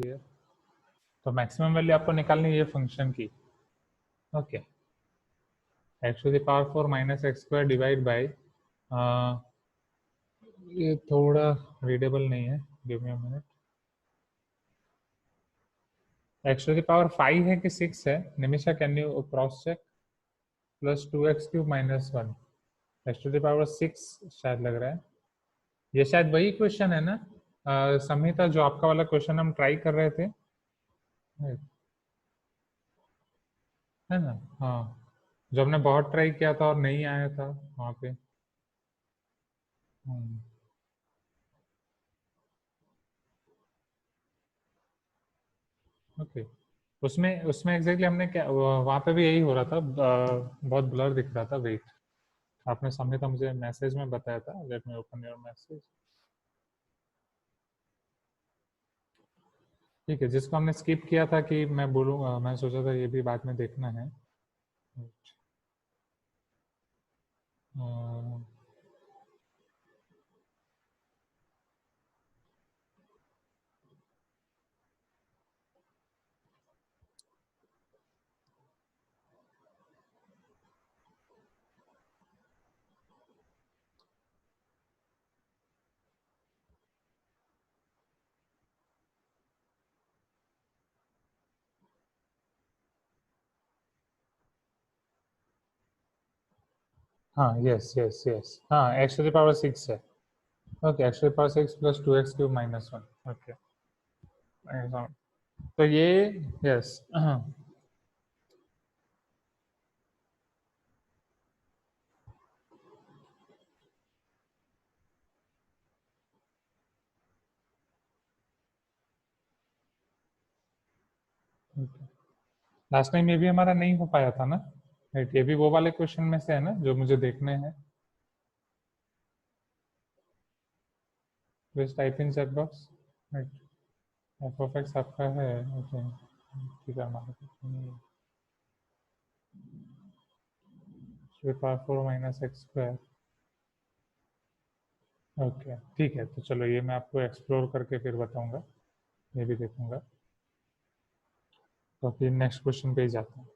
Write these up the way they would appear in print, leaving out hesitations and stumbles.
Clear. तो maximum value आपको निकालनी है फंक्शन की। Okay, X to the power 4 minus X square divide by, ये थोड़ा रीडेबल नहीं है, give me a minute. X to the power 5 है कि 6 है? Nimisha can you cross check? Plus 2x cube minus 1, X to the power 6 शायद लग रहा है। ये शायद वही क्वेश्चन है ना संहिता, जो आपका वाला क्वेश्चन हम ट्राई कर रहे थे, है ना? हाँ, जो हमने बहुत ट्राई किया था और नहीं आया था वहाँ पे। ओके, उसमें उसमें एग्जैक्टली हमने क्या, वहाँ पे भी यही हो रहा था, बहुत ब्लर दिख रहा था। वेट, आपने संहिता मुझे मैसेज में बताया था। Let me open your message. ठीक है, जिसको हमने स्किप किया था कि मैं बोलूँगा, मैं सोचा था ये भी बाद में देखना है। हाँ, यस यस यस, हाँ, एक्स टू द पावर 6 है। Okay, X to the power 6 plus 2x cube minus 1। Okay, तो ये, यस, हाँ, लास्ट टाइम ये भी हमारा नहीं हो पाया था ना? राइट, ये भी वो वाले क्वेश्चन में से है ना जो मुझे देखने हैं। Please type in chat box. Right, F of x आपका है। ओके, ठीक है, हमारा power 4 minus X square. Okay, ठीक है, तो चलो ये मैं आपको एक्सप्लोर करके फिर बताऊंगा, ये भी देखूंगा। तो फिर नेक्स्ट क्वेश्चन पे ही जाता हूँ।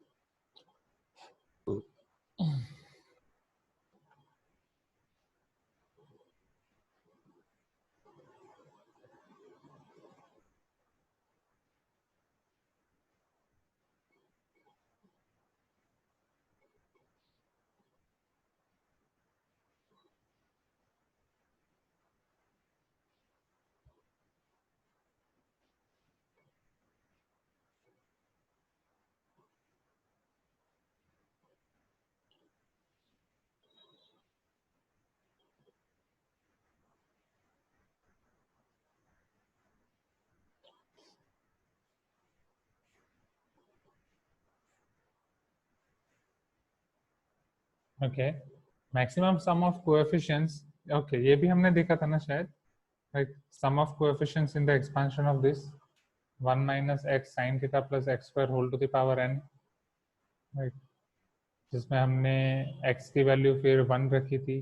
Okay, maximum sum of coefficients. Okay, ये भी हमने देखा था ना शायद, right? Sum of coefficients in the expansion of this 1 minus X sine theta plus X square whole to the power n, right? जिसमें हमने x की वैल्यू फिर 1 रखी थी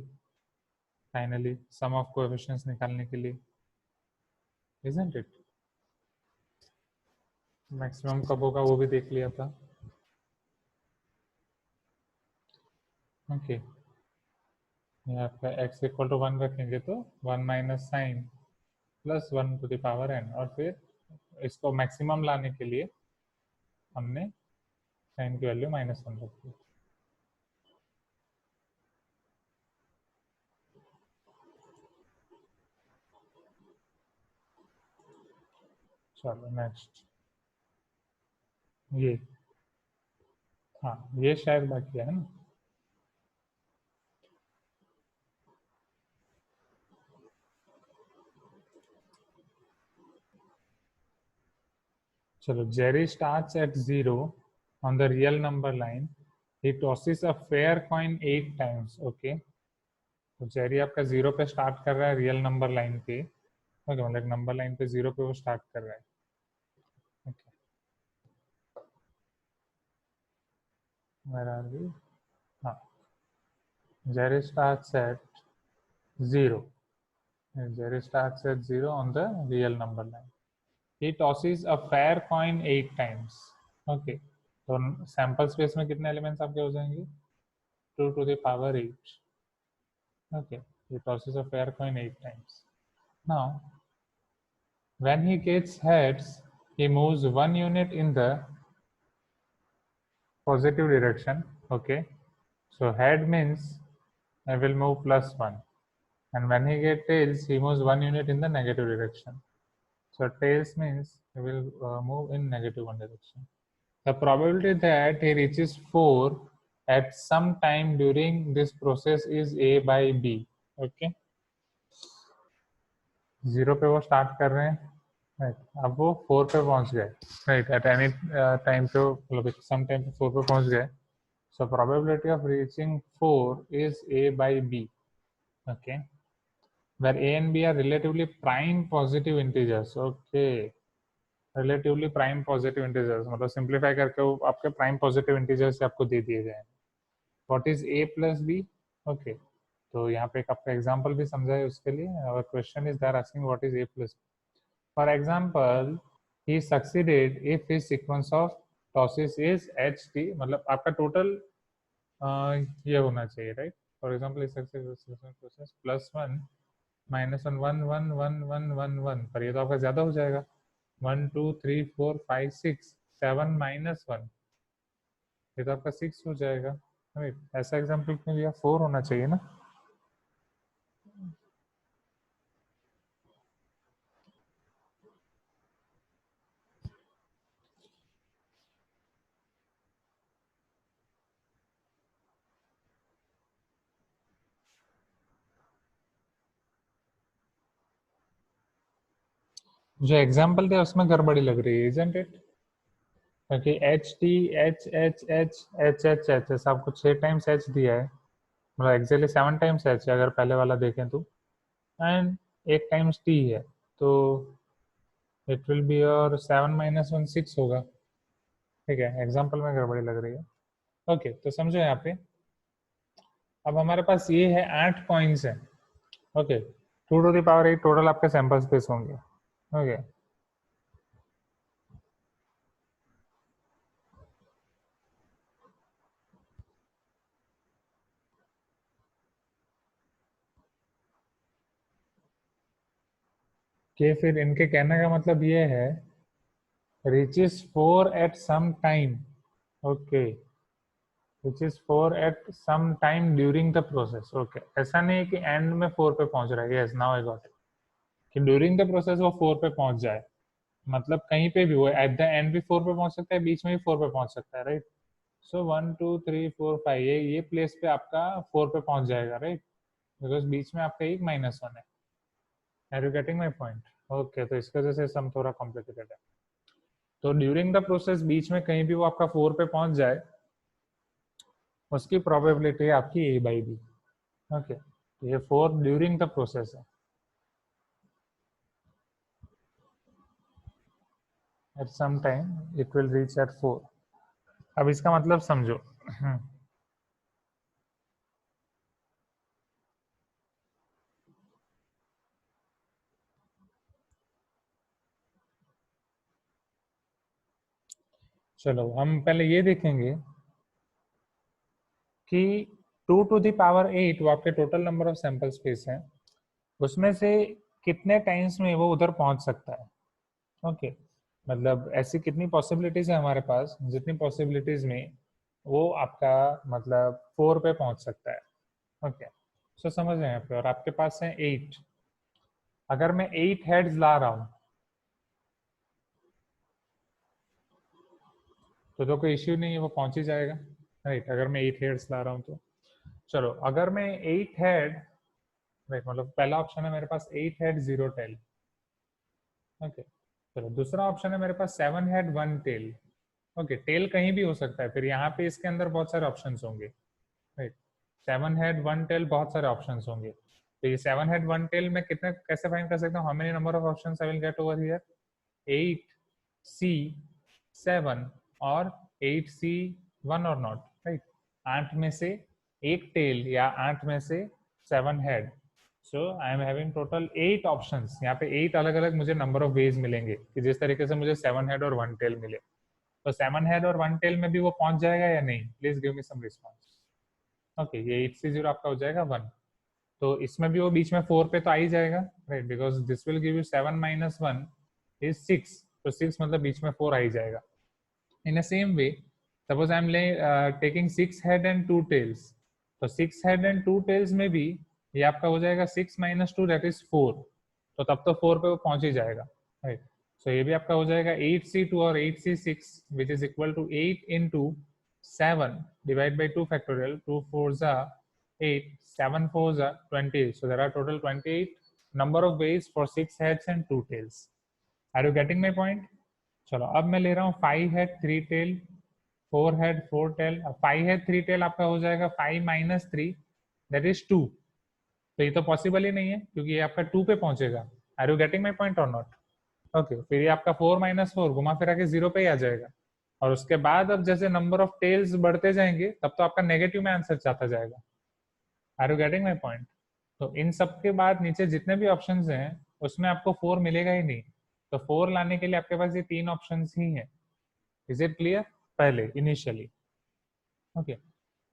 फाइनली सम ऑफ कोएफिशिएंट्स निकालने के लिए, इजंट इट? मैक्सिमम कब होगा वो भी देख लिया था। ओके, ये आपका x इक्वल टू 1 रखेंगे तो 1 minus sine plus 1 to the power n, और फिर इसको मैक्सिमम लाने के लिए हमने साइन की वैल्यू -1 रखी। चलो नेक्स्ट, ये, हाँ, ये शायद बाकी है ना। चलो, Jerry starts at 0 on the real number line. He tosses a fair coin 8 times. Okay, तो जेरी आपका 0 पे स्टार्ट कर रहा है रियल नंबर लाइन पे। ओके, मतलब नंबर लाइन पे 0 पे वो स्टार्ट कर रहा है। Okay, where are we? हाँ, Jerry starts at 0. Jerry starts at 0 on the real number line. he tosses a fair coin 8 times. Okay, तो सैंपल स्पेस में कितने एलिमेंट्स आपके हो जाएंगे? 2 to the power 8. Okay, he tosses a fair coin 8 times. Now when he gets heads, he moves 1 unit in the positive direction. Okay, so head means I will move +1, and when he gets tails, he moves 1 unit in the negative direction. So tails means he will move in -1 direction. The probability that he reaches 4 at some time during this process is A by B. Okay, 0 पे वो start कर रहे हैं, right, अब वो 4 पे पहुंच गए, राइट, एट एनी टाइम पे मतलब सम टाइम पे 4 पे पहुंच गए. So probability of reaching 4 is A by B. Okay, where A and B are relatively prime positive integers. Okay, relatively prime positive integers मतलब सिंप्लीफाई करके वो आपके प्राइम पॉजिटिव इंटीजर्स से आपको दे दिए गए हैं. What is A plus B? Okay, तो यहाँ पे एक आपका एग्जांपल भी समझा है उसके लिए. और question is there asking what is A plus. For example, he succeeded if his sequence of tosses is HT, मतलब आपका टोटल ये होना चाहिए, राइट. फॉर एग्जांपल, इस प्रोसेस +1 -1 1 1 1 1 1 1, पर ये तो आपका ज्यादा हो जाएगा. 1 2 3 4 5 6 7 -1, ये तो आपका 6 हो जाएगा, राइट. ऐसा एग्जाम्पल क्यों लिया? 4 होना चाहिए ना. जो एग्जाम्पल दिया उसमें गड़बड़ी लग रही है, इजंट इट? क्योंकि HT H H H H H H ऐसा आपको 6 टाइम्स H दिया है, मतलब एक्चुअली 7 टाइम्स H है अगर पहले वाला देखें तो, एंड 1 टाइम्स T है, तो इट विल बी और 7 -1 6 होगा. ठीक है, एग्जाम्पल में गड़बड़ी लग रही है. ओके, तो समझो यहाँ पे अब हमारे पास ये है 8 कॉइन्स है. Okay, 2 to the power 8 total आपके सैंपल स्पेस होंगे. ओके, कि फिर इनके कहने का मतलब ये है reaches 4 at some time. Okay, reaches 4 at some time during the process. Okay, ऐसा नहीं है कि एंड में 4 पे पहुंच रहा है. Yes, now I got it, कि ड्यूरिंग द प्रोसेस वो 4 पे पहुंच जाए, मतलब कहीं पे भी वो एट द एंड भी 4 पे पहुंच सकता है, बीच में भी 4 पे पहुंच सकता है, राइट. सो 1 2 3 4 5 ये प्लेस पे आपका 4 पे पहुंच जाएगा, राइट, बिकॉज बीच में आपका एक -1 है. Are you getting my point? Okay, तो इसकी वजह से सम थोड़ा कॉम्प्लिकेटेड है. तो ड्यूरिंग द प्रोसेस बीच में कहीं भी वो आपका 4 पे पहुंच जाए, उसकी प्रोबेबिलिटी आपकी A by B. ओके, ये 4 ड्यूरिंग द प्रोसेस है. At some time it will reach at 4. अब इसका मतलब समझो. चलो हम पहले ये देखेंगे कि 2 to the power 8 वो आपके total number of sample space है, उसमें से कितने टाइम्स में वो उधर पहुंच सकता है. ओके, मतलब ऐसी कितनी पॉसिबिलिटीज है हमारे पास, जितनी पॉसिबिलिटीज में वो आपका मतलब 4 पे पहुंच सकता है. ओके, सो समझ रहे हैं यहाँ पे. और आपके पास है 8. अगर मैं 8 हेड्स ला रहा हूँ तो कोई इश्यू नहीं है, वो पहुंच ही जाएगा, राइट. अगर मैं 8 हेड्स ला रहा हूँ तो चलो, अगर मैं 8 हेड, राइट, मतलब पहला ऑप्शन है मेरे पास 8 हेड 0 टेल. ओके, चलो दूसरा ऑप्शन है मेरे पास 7 हेड 1 टेल. ओके, टेल कहीं भी हो सकता है, फिर यहाँ पे इसके अंदर बहुत सारे ऑप्शंस होंगे, राइट. 7 हेड 1 टेल बहुत सारे ऑप्शंस होंगे. तो ये 7 हेड 1 टेल में कितने कैसे फाइंड कर सकता हूँ? How many number of options I will get over here? 8 C 7 और 8 C 1 और नॉट, राइट. 8 में से एक टेल या 8 में से 7 head, so I am having total 8 options. यहाँ पे 8 अलग अलग मुझे नंबर ऑफ वेज मिलेंगे कि जिस तरीके से मुझे 7 हेड और 1 टेल मिले. तो 7 हेड और 1 टेल में भी वो पहुंच जाएगा या नहीं? Please give me some response. Okay, ये 8 से 0 आपका हो जाएगा 1. तो इसमें भी वो बीच में 4 पे तो आ ही जाएगा, right, because this will give you 7 minus 1 is 6. तो 6 मतलब बीच में 4 आ ही जाएगा. In the same way, suppose I am taking 6 head and 2 tails. तो 6 head and 2 tails में भी ये आपका हो जाएगा 6 minus 2 that is 4. तो तब तो 4 पे वो पहुंच ही जाएगा, राइट. सो ये भी आपका हो जाएगा 8c2 और 8c6 which is equal to 8 into 7 divided by 2 factorial. 2 4s are 8, 7 4s are 28. So there are total 28 number of ways for 6 heads and 2 tails. Are you getting my point? चलो अब मैं ले रहा हूँ 5 head 3 tail, 4 head 4 tail. 5 head 3 tail आपका हो जाएगा 5 minus 3 that is 2. तो ये तो पॉसिबल ही नहीं है क्योंकि ये आपका 2 पे पहुंचेगा. Are you getting my point और नॉट? ओके, फिर ये आपका 4 माइनस 4 घुमा फिरा के 0 पे ही आ जाएगा. और उसके बाद अब जैसे नंबर ऑफ टेल्स बढ़ते जाएंगे तब तो आपका नेगेटिव में आंसर जाता जाएगा. Are you getting my point? तो इन सब के बाद नीचे जितने भी ऑप्शंस हैं उसमें आपको 4 मिलेगा ही नहीं. तो 4 लाने के लिए आपके पास ये 3 ऑप्शंस ही हैं. Is it clear? पहले इनिशियली. ओके,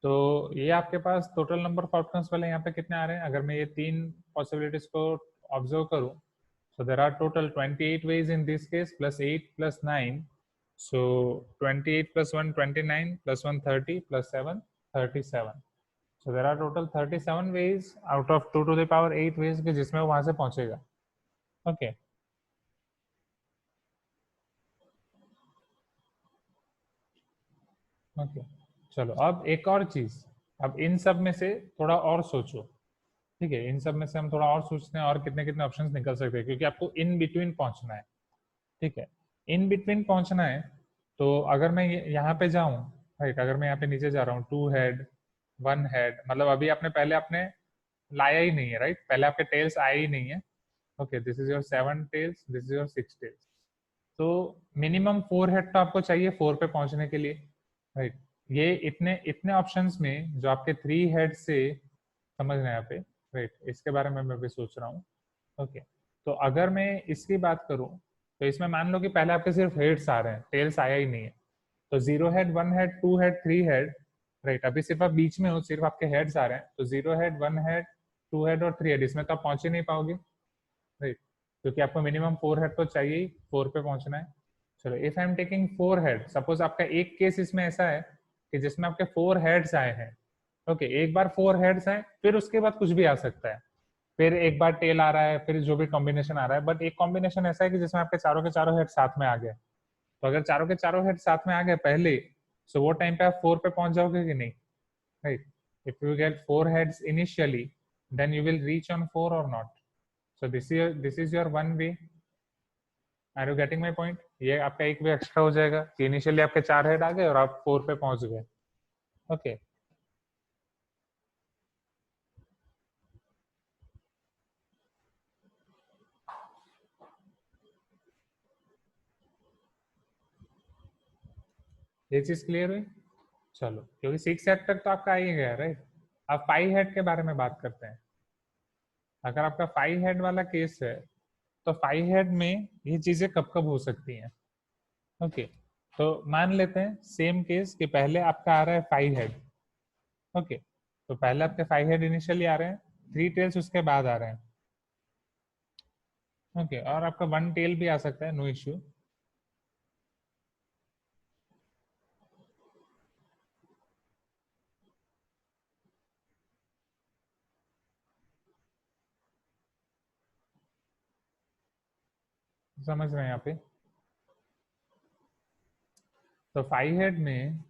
तो ये आपके पास टोटल नंबर ऑफ आउटकम्स वाले यहाँ पे कितने आ रहे हैं? अगर मैं ये 3 पॉसिबिलिटीज को ऑब्जर्व करूँ, so there are total 28 ways in this case, plus 8 plus 9. So 28 plus 1 29 plus 1 30 plus 7 37. So there are total 37 ways out of 2 to the power 8 ways के जिसमें वो वहां से पहुंचेगा. ओके, ओके, चलो अब एक और चीज. अब इन सब में से थोड़ा और सोचो. ठीक है, इन सब में से हम थोड़ा और सोचते हैं और कितने कितने ऑप्शंस निकल सकते हैं क्योंकि आपको इन बिटवीन पहुंचना है. ठीक है, इन बिटवीन पहुंचना है. तो अगर मैं यहाँ पे जाऊं, राइट, अगर मैं यहाँ पे नीचे जा रहा हूँ 2 हेड 1 हेड, मतलब अभी आपने पहले आपने लाया ही नहीं है, राइट, पहले आपके टेल्स आए ही नहीं है. Okay, this is your 7 tails, this is your 6 tails. तो मिनिमम 4 हेड तो आपको चाहिए 4 पे पहुंचने के लिए, राइट. ये इतने इतने ऑप्शंस में जो आपके 3 हेड से समझ रहे हैं यहाँ पे, राइट, इसके बारे में मैं भी सोच रहा हूँ. ओके, तो अगर मैं इसकी बात करूँ तो इसमें मान लो कि पहले आपके सिर्फ हेड्स आ रहे हैं, टेल्स आया ही नहीं है. तो 0 head 1 head 2 head 3 head, right, अभी सिर्फ आप बीच में हो, सिर्फ आपके हेड्स आ रहे हैं. तो 0 हेड 1 हेड 2 हेड और 3 हेड, इसमें तो आप पहुंच ही नहीं पाओगे, राइट, क्योंकि आपको मिनिमम 4 हेड तो चाहिए ही 4 पे पहुंचना है. चलो, if I am taking 4 head, suppose आपका एक केस इसमें ऐसा है कि जिसमें आपके 4 हेड्स आए हैं. ओके, एक बार 4 हेड्स आए फिर उसके बाद कुछ भी आ सकता है. फिर एक बार टेल आ रहा है, फिर जो भी कॉम्बिनेशन आ रहा है. बट एक कॉम्बिनेशन ऐसा है कि जिसमें आपके चारों के चारों हेड साथ में आ गए. तो अगर चारों के चारों हेड साथ में आ गए पहले, सो वो टाइम पे आप 4 पे पहुंच जाओगे कि नहीं? Right, if you get 4 heads initially then you will reach on 4 और not. So this is your one way. Are you getting my point? ये आपका एक वे एक्स्ट्रा हो जाएगा कि इनिशियली आपके 4 हेड आ गए और आप 4 पे पहुंच गए. ओके, ये चीज क्लियर हुई? चलो, क्योंकि 6 हेड तक तो आपका आ ही गया, राइट. अब 5 हेड के बारे में बात करते हैं. अगर आपका 5 हेड वाला केस है तो 5 हेड में ये चीजें कब कब हो सकती हैं? ओके, तो मान लेते हैं सेम केस कि पहले आपका आ रहा है 5 हेड. ओके, तो पहले आपके 5 हेड इनिशियली आ रहे हैं, 3 टेल्स उसके बाद आ रहे हैं. ओके, और आपका 1 टेल भी आ सकता है, नो इश्यू. समझ रहे हैं यहाँ पे? तो 5 हेड में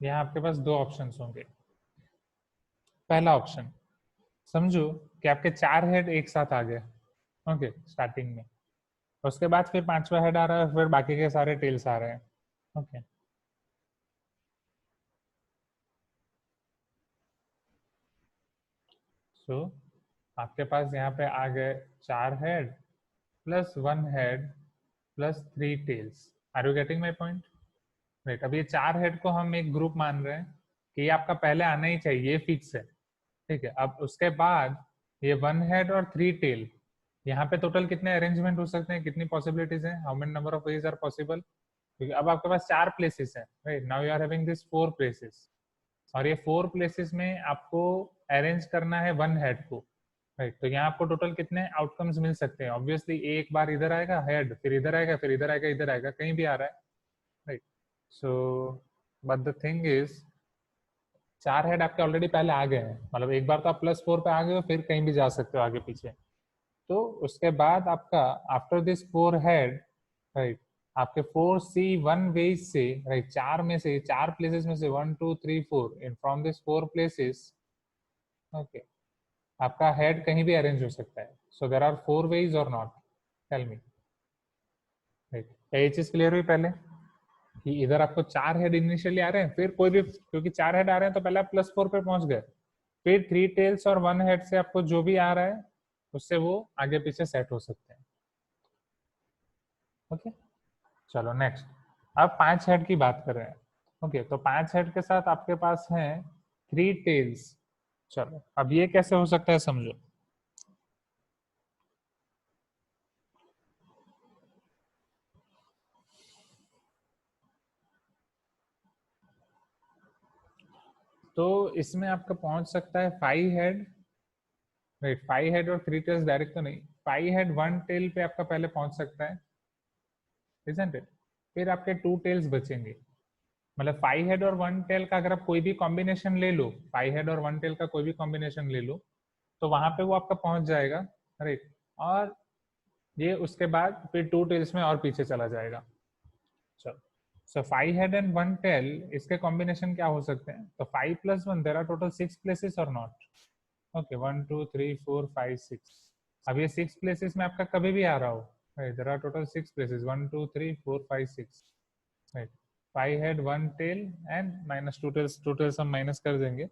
यहाँ आपके पास 2 ऑप्शंस होंगे. पहला ऑप्शन, समझो कि आपके 4 हेड एक साथ आ गए. ओके, स्टार्टिंग में. उसके बाद फिर 5वां हेड आ रहा है, फिर बाकी के सारे टेल्स आ रहे हैं. ओके, सो आपके पास यहाँ पे आ गए 4 head plus 1 head plus 3 tails. Are you getting my point? Right, अब ये 4 हेड को हम एक ग्रुप मान रहे हैं कि ये आपका पहले आना ही चाहिए, फिक्स है. ठीक है, अब उसके बाद ये 1 हेड और 3 टेल, यहाँ पे टोटल कितने अरेंजमेंट हो सकते हैं, कितनी पॉसिबिलिटीज हैं, how many number of ways are possible, क्योंकि अब आपके पास 4 प्लेसेस हैं, right, now you are having this 4 places, और ये 4 प्लेसेस में आपको अरेंज करना है 1 हेड को, राइट, तो यहाँ आपको टोटल कितने आउटकम्स मिल सकते हैं, ऑब्वियसली एक बार इधर आएगा हेड, फिर इधर आएगा, फिर इधर आएगा, इधर आएगा, कहीं भी आ रहा है, right, so but the thing is 4 head आपके ऑलरेडी पहले आ गए हैं, मतलब एक बार तो आप +4 पे आ गए हो, फिर कहीं भी जा सकते हो आगे पीछे, तो उसके बाद आपका आफ्टर दिस 4 हेड, राइट, आपके 4C1 वेज से, राइट, 4 में से, 4 प्लेसेस में से 1 2 3 4 in from this 4 places, okay, आपका हेड कहीं भी अरेंज हो सकता है, सो देर आर 4 वेज और नॉट, टेल मी, राइट, क्या ये चीज क्लियर हुई पहले कि इधर आपको 4 हेड इनिशियली आ रहे हैं, फिर कोई भी, क्योंकि 4 हेड आ रहे हैं तो पहले आप +4 पे पहुंच गए, फिर 3 टेल्स और 1 हेड से आपको जो भी आ रहा है उससे वो आगे पीछे सेट हो सकते हैं, ओके, चलो नेक्स्ट, अब 5 हेड की बात कर रहे हैं, ओके, तो 5 हेड के साथ आपके पास है 3 टेल्स, चलो अब ये कैसे हो सकता है समझो, तो इसमें आपका पहुंच सकता है 5 हेड, राइट, 5 हेड और 3 टेल्स डायरेक्ट तो नहीं, 5 हेड 1 टेल पे आपका पहले पहुंच सकता है, इजंट इट, फिर आपके 2 टेल्स बचेंगे, मतलब 5 हेड और 1 टेल का अगर आप कोई भी कॉम्बिनेशन ले लो, 5 हेड और 1 टेल का कोई भी कॉम्बिनेशन ले लो, तो वहां पे वो आपका पहुंच जाएगा, राइट, और ये उसके बाद फिर 2 टेल्स में और पीछे चला जाएगा, चलो, सो 5 हेड एंड 1 टेल, इसके कॉम्बिनेशन क्या हो सकते हैं, तो 5 + 1 देर आर टोटल 6 प्लेसेस और नॉट, ओके, 1 2 3 4 5 6, अब ये 6 प्लेसेस में आपका कभी भी आ रहा हो, right, there are total 6 places, 1 2 3 4 5 6, right, 5 head 1 tail and -2 tails, 2 tails हम माइनस कर देंगे,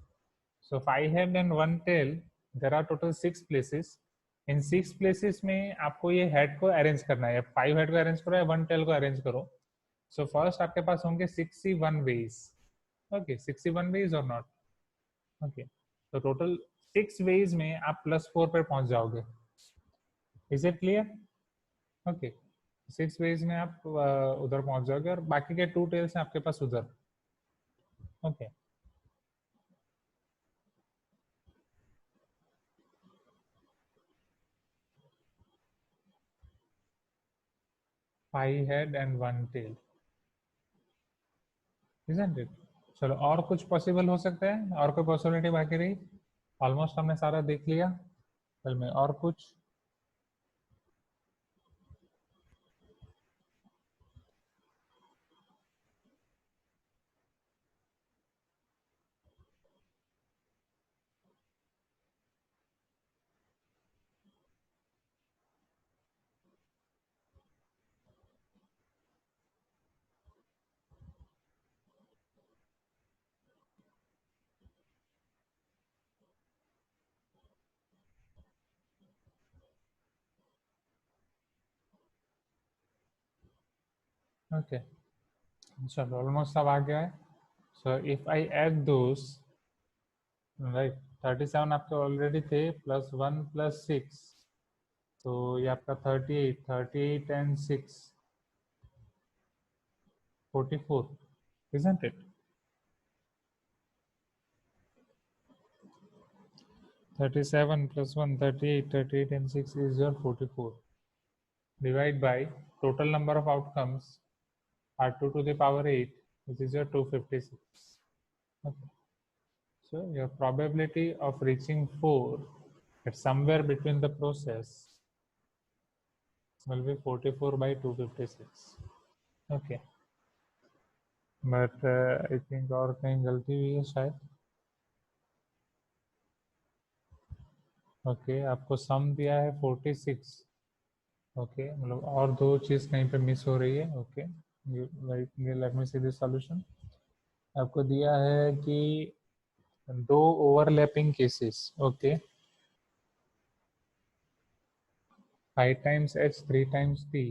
so 5 head and 1 tail, there are total 6 places, in 6 places में आपको ये हेड को अरेंज करना है, 5 हेड को अरेंज करो या 1 टेल को अरेंज करो, सो फर्स्ट आपके पास होंगे 61 वेज, ओके, 61 वेज और नॉट, ओके, तो टोटल 6 वेज में आप +4 पे पहुंच जाओगे, is it clear, okay, 6 ways में आप उधर पहुंच जाओगे और बाकी के 2 टेल्स हैं आपके पास उधर, okay, 5 head and 1 tail, isn't it, चलो और कुछ पॉसिबल हो सकता है, और कोई पॉसिबिलिटी बाकी रही, ऑलमोस्ट हमने सारा देख लिया, कल में और कुछ, ओके, चलो ऑलमोस्ट सब आ गया है, so if I add those, right, 37 आपके ऑलरेडी थे, +1 +6, तो ये आपका 38, 38 and 6 44, isn't it, 37 + 1 38, 38 and 6 is your 44, divide by total number of outcomes are 2 to the power 8, which is your 256, okay, so your probability of reaching 4 at somewhere between the process will be 44 by 256, okay, but I think और कहीं गलती हुई है शायद, okay, आपको सम दिया है 46, okay, मतलब और दो चीज कहीं पे मिस हो रही है, okay, let me see this solution, आपको दिया है कि दो overlapping cases, okay, 5 times h 3 times p,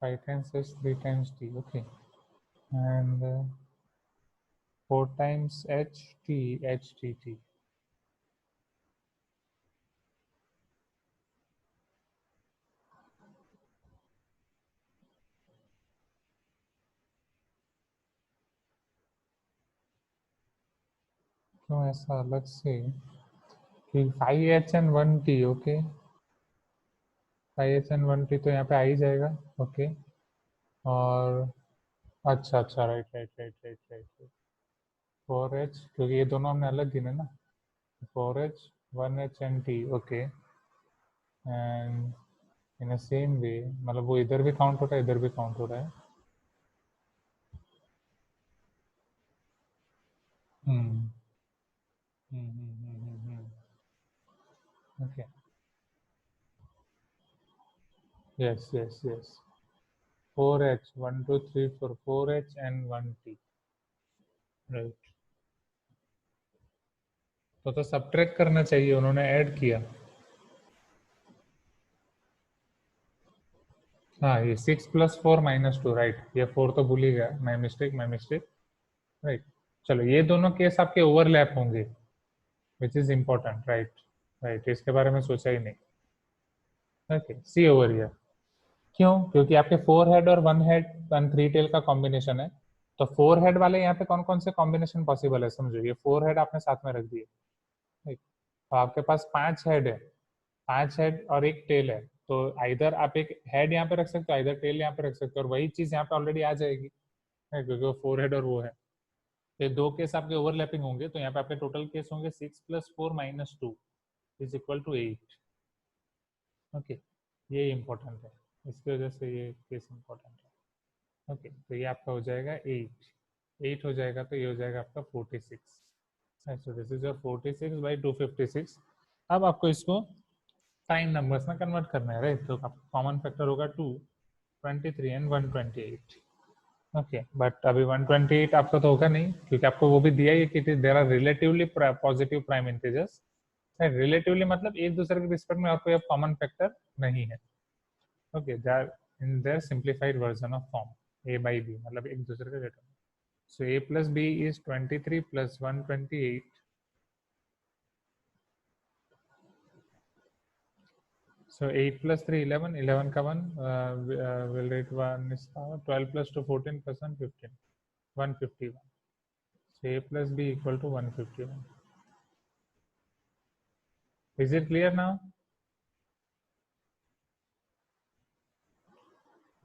5 times h 3 times t, okay, and 4 times h t h t t. क्यों ऐसा अलग से कि 5h and 1t, okay, 5h and 1t तो यहाँ पे आ ही जाएगा, ओके, और अच्छा अच्छा, right right right right right, 4h, क्योंकि ये दोनों हमने अलग गिने ना, 4h 1h and t, okay, and in a same way, मतलब वो इधर भी काउंट हो रहा है, इधर भी काउंट हो रहा है। Hmm okay, yes yes yes, 4h 1 2 3 4, 4h and 1t, right. तो सब्ट्रैक्ट करना चाहिए, उन्होंने ऐड किया। हाँ, ये 6 + 4 - 2, राइट, ये 4 तो भूल ही गया, my mistake my mistake, right. चलो, ये दोनों केस आपके ओवरलैप होंगे, which is important, right right, इसके बारे में सोचा ही नहीं। Okay, see over here. क्यों? क्योंकि आपके 4 हेड और 1 हेड 1 3 टेल का कॉम्बिनेशन है, तो 4 हेड वाले यहाँ पे कौन कौन से कॉम्बिनेशन पॉसिबल है, समझो, ये 4 हेड आपने साथ में रख दिए, ठीक, तो आपके पास 5 हेड है, 5 हेड और एक टेल है, तो आइदर आप एक हेड यहाँ पे रख सकते हो, आइदर टेल यहाँ पे रख सकते हो, और वही चीज यहाँ पे ऑलरेडी आ जाएगी, है, क्योंकि वो 4 हेड और वो है। ये दो केस आपके ओवरलैपिंग होंगे, तो यहाँ पे आपके टोटल केस होंगे 6 + 4 - 2 = 8, ओके, ये इंपॉर्टेंट है, इसकी वजह से ये केस इंपॉर्टेंट है, ओके, तो ये आपका हो जाएगा 8 हो जाएगा, तो ये हो जाएगा आपका 46, सो दिस इज योर 46/256। अब आपको इसको टाइम नंबर्स में कन्वर्ट करना है, राइट, तो कॉमन फैक्टर होगा 2 23 एंड 128, ओके, बट अभी 128 आपका तो होगा नहीं, क्योंकि आपको वो भी दिया ही कि there are relatively positive prime integers, relatively मतलब एक दूसरे के रिस्पेक्ट में और कोई कॉमन फैक्टर नहीं है, okay, they are in their simplified version of form a by b, मतलब एक दूसरे के return, so a + b is 23 + 128, so 8 + 3 11, 11 का 1, will rate 1 is 12 + 2 14 + 1 15, 151, so a + b equal to 151. Is it clear now?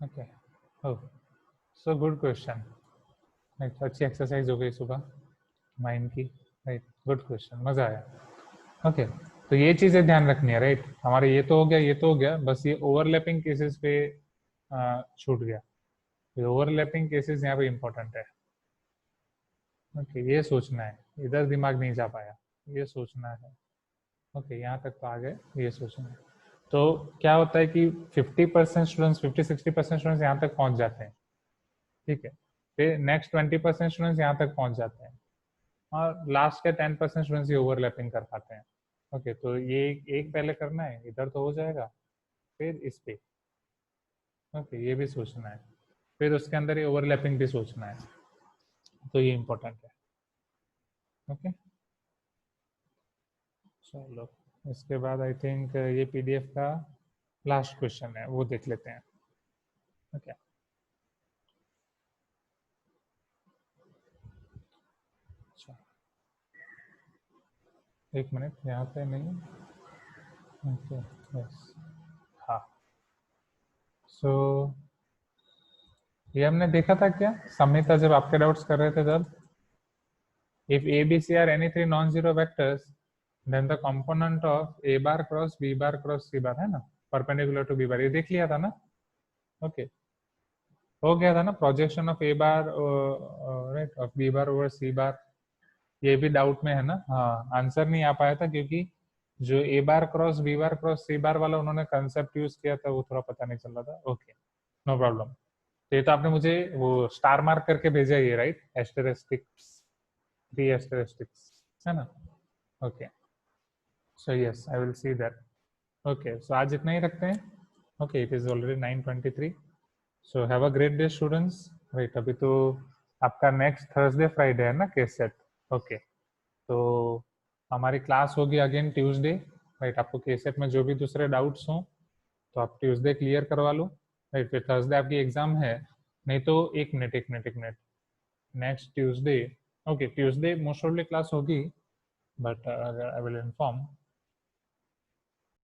Okay. Oh, so good question. Right, अच्छी exercise हो गई सुबह mind की, राइट, गुड क्वेश्चन, मजा आया, ओके, तो ये चीजें ध्यान रखनी है, राइट, हमारे ये तो हो गया, ये तो हो गया, बस ये ओवरलैपिंग केसेस पे छूट गया, ये ओवरलैपिंग केसेस यहाँ पे इंपॉर्टेंट है, ओके, ये सोचना है, इधर दिमाग नहीं जा पाया, ये सोचना है, ओके, यहाँ तक तो आ गए, ये सोचना है, तो क्या होता है कि 50% स्टूडेंट्स, 50-60% स्टूडेंट्स यहाँ तक पहुंच जाते हैं, ठीक है, फिर नेक्स्ट 20% स्टूडेंट्स यहाँ तक पहुंच जाते हैं, और लास्ट के 10% स्टूडेंट्स ये ओवरलैपिंग कर पाते हैं, ओके, तो ये एक पहले करना है, इधर तो हो जाएगा, फिर इस पे, ओके, ये भी सोचना है, फिर उसके अंदर ये ओवरलैपिंग भी सोचना है, तो ये इंपॉर्टेंट है, ओके, चलो, इसके बाद आई थिंक ये पीडीएफ का लास्ट क्वेश्चन है, वो देख लेते हैं, ओके, अच्छा, एक मिनट, यहाँ पे नहीं, ओके, यस, हाँ, सो ये हमने देखा था क्या, समिता जब आपके डाउट्स कर रहे थे तब, if a b c are any three non-zero vectors, then the component of a bar cross b bar cross c bar, है ना, perpendicular to b bar, ये देख लिया था ना, ओके, हो गया था ना, projection of A bar, right, of B bar over C bar, ये भी डाउट में है ना, हाँ, आंसर नहीं आ पाया था क्योंकि जो ए बार क्रॉस बी बार क्रॉस सी बार वाला उन्होंने कंसेप्ट यूज किया था, वो थोड़ा पता नहीं चल रहा था, ओके, नो प्रॉब्लम, तो ये तो आपने मुझे वो स्टार मार्क करके भेजा है, राइट, एस्टेरिस्टिक्स, 3 एस्टेरिस्टिक्स, है ना, okay, so yes, I will see that, okay, so आज इतना ही रखते हैं, okay, it is already 9:23, so have a great day students. Right, अभी तो आपका नेक्स्ट थर्सडे फ्राइडे है ना केस सेट। ओके, तो हमारी क्लास होगी अगेन ट्यूसडे। राइट, आपको केस सेट में जो भी दूसरे डाउट्स हों तो आप ट्यूसडे क्लियर करवा लो। राइट, फिर थर्सडे आपकी एग्जाम है। नहीं तो एक minute next Tuesday, okay Tuesday most awfully class होगी, बट आई विल इन्फॉर्म